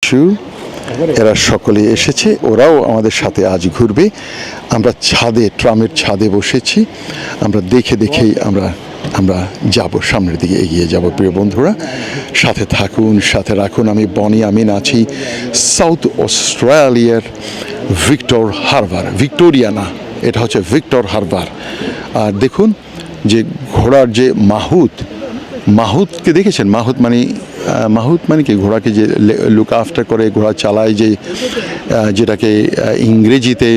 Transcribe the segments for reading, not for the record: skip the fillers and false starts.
চাচু এরা সকলে এসেছে, ওরাও আমাদের সাথে আজ ঘুরবে। আমরা ছাদে, ট্রামের ছাদে বসেছি। আমরা দেখে দেখেই আমরা যাব, সামনের দিকে এগিয়ে যাব। প্রিয় বন্ধুরা, সাথে থাকুন, সাথে রাখুন। আমি বনি আমিন আছি সাউথ অস্ট্রেলিয়ার ভিক্টোরিয়া না, এটা হচ্ছে ভিক্টর হারবার। আর দেখুন যে ঘোড়ার যে মাহুতকে দেখেছেন? মাহুত মানে কি? ঘোড়াকে যে লুক আফটার করে, ঘোড়া চালায়, যেটাকে ইংরেজিতে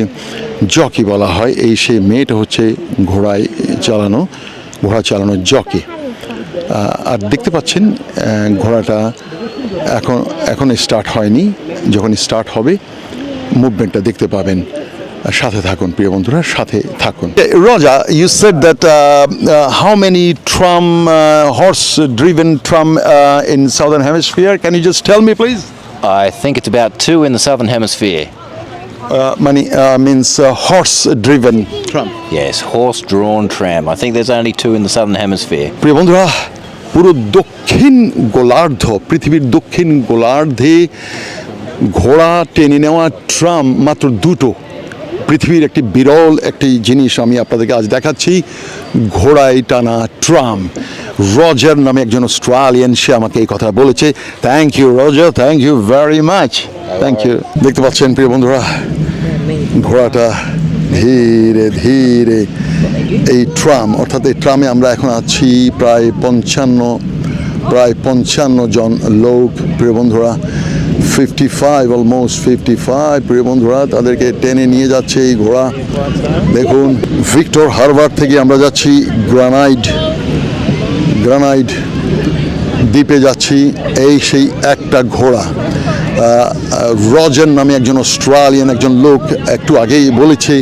জকি বলা হয়। সেই মেয়েটা হচ্ছে ঘোড়া চালানো জকি। আর দেখতে পাচ্ছেন ঘোড়াটা এখন স্টার্ট হয়নি, যখন স্টার্ট হবে মুভমেন্টটা দেখতে পাবেন। সাথে থাকুন প্রিয় বন্ধুরা, সাথে থাকুন। Roger, you said that how many horse-driven tram in Southern Hemisphere? Can you just tell me, please? I think it's about 2 in the Southern Hemisphere. Means horse-driven tram. Yes, horse-drawn tram. I think there's only 2 in the Southern Hemisphere. প্রিয় বন্ধুরা, পুরো পৃথিবীর দক্ষিণ গোলার্ধে ঘোড়া টেনে নেওয়া tram মাত্র 2টো। পৃথিবীর একটি বিরল একটি জিনিস আমি আপনাদেরকে আজ দেখাচ্ছি, ঘোড়ায় টানা ট্রাম। রজার নামে একজন অস্ট্রেলিয়ান, সে আমাকে এই কথা বলেছে। Thank you Roger, thank you very much, thank you. দেখতে পাচ্ছেন প্রিয় বন্ধুরা, ঘোড়াটা ধীরে ধীরে এই ট্রাম, অর্থাৎ এই ট্রামে আমরা এখন আছি প্রায় 55 জন লোক। প্রিয় বন্ধুরা, 55 প্রিয় বন্ধুরা, তাদেরকে টেনে নিয়ে যাচ্ছে এই ঘোড়া। দেখুন, ভিক্টর হারবার থেকে আমরা যাচ্ছি গ্রানাইড দ্বীপে যাচ্ছি। সেই একটা ঘোড়া। রজার নামে একজন অস্ট্রেলিয়ান একজন লোক একটু আগেই বলেছে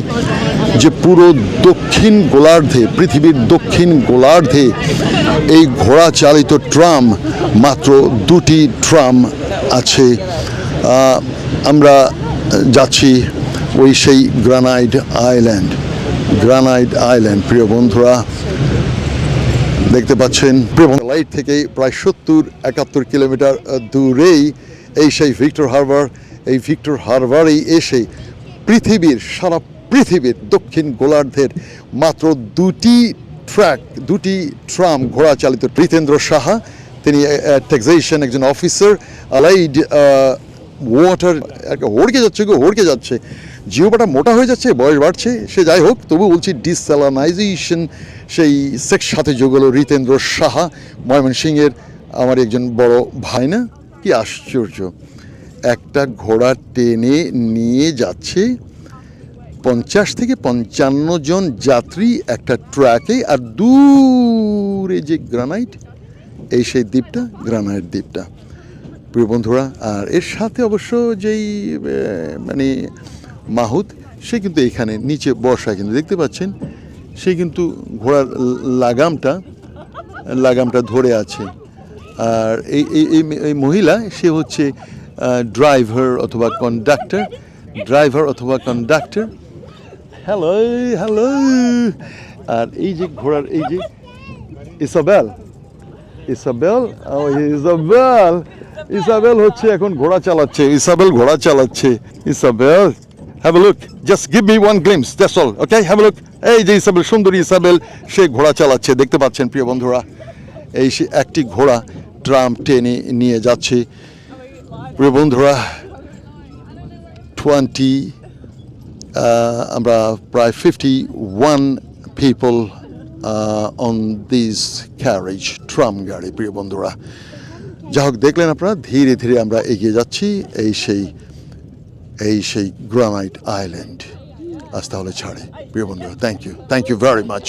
যে পুরো পৃথিবীর দক্ষিণ গোলার্ধে এই ঘোড়া চালিত ট্রাম মাত্র 2টি ট্রাম আছে। আমরা যাচ্ছি সেই গ্রানাইড আইল্যান্ড। প্রিয় বন্ধুরা, দেখতে পাচ্ছেন লাইট থেকে প্রায় 70-71 কিলোমিটার দূরেই সেই ভিক্টর হারবার। এই ভিক্টর হারবারেই এসে সারা পৃথিবীর দক্ষিণ গোলার্ধের মাত্র 2টি ট্রাম ঘোড়া চালিত। রিতেন্দ্র সাহা, তিনি ট্যাক্সেশন একজন অফিসার। অ্যালাইড ওয়াটার হড়কে যাচ্ছে, জিওবাটা মোটা হয়ে যাচ্ছে, বয়স বাড়ছে। সে যাই হোক, তবু বলছি ডিস্যালানাইজেশন সেই সেক্স সাথে যোগ হলো রিতেন্দ্র সাহা, ময়মনসিংহের আমার একজন বড় ভাই। না, কি আশ্চর্য! একটা ঘোড়া টেনে নিয়ে যাচ্ছে 50 থেকে 55 জন যাত্রী একটা ট্র্যাকে। আর দূরে যে গ্রানাইট, সেই দ্বীপটা গ্রানাইট দ্বীপটা প্রিয় বন্ধুরা। আর এর সাথে অবশ্য যেই মাহুত, সে কিন্তু এখানে নিচে বর্ষায় কিন্তু দেখতে পাচ্ছেন, সে কিন্তু ঘোড়ার লাগামটা ধরে আছে। আর এই মহিলা, সে হচ্ছে ড্রাইভার অথবা কন্ডাক্টর। হ্যালো। আর এই যে ঘোড়ার ইসাবেল হচ্ছে এখন ঘোড়া চালাচ্ছে। Isabel, have a look, just give me one glimpse, that's all, okay, have a look. এই যে ইসাবেল, সুন্দরী ইসাবেল, সে ঘোড়া চালাচ্ছে। দেখতে পাচ্ছেন প্রিয় বন্ধুরা, সে একটি ঘোড়া ট্রাম টেনে নিয়ে যাচ্ছে। প্রিয় বন্ধুরা, আমরা প্রায় 51 people on this carriage, tram গাড়ি। প্রিয় বন্ধুরা, যা হোক, দেখলেন আপনারা, ধীরে ধীরে আমরা এগিয়ে যাচ্ছি সেই গ্রানাইট আইল্যান্ড। আজ তাহলে ছাড়ে প্রিয় বন্ধুরা, থ্যাংক ইউ ভেরি মাচ।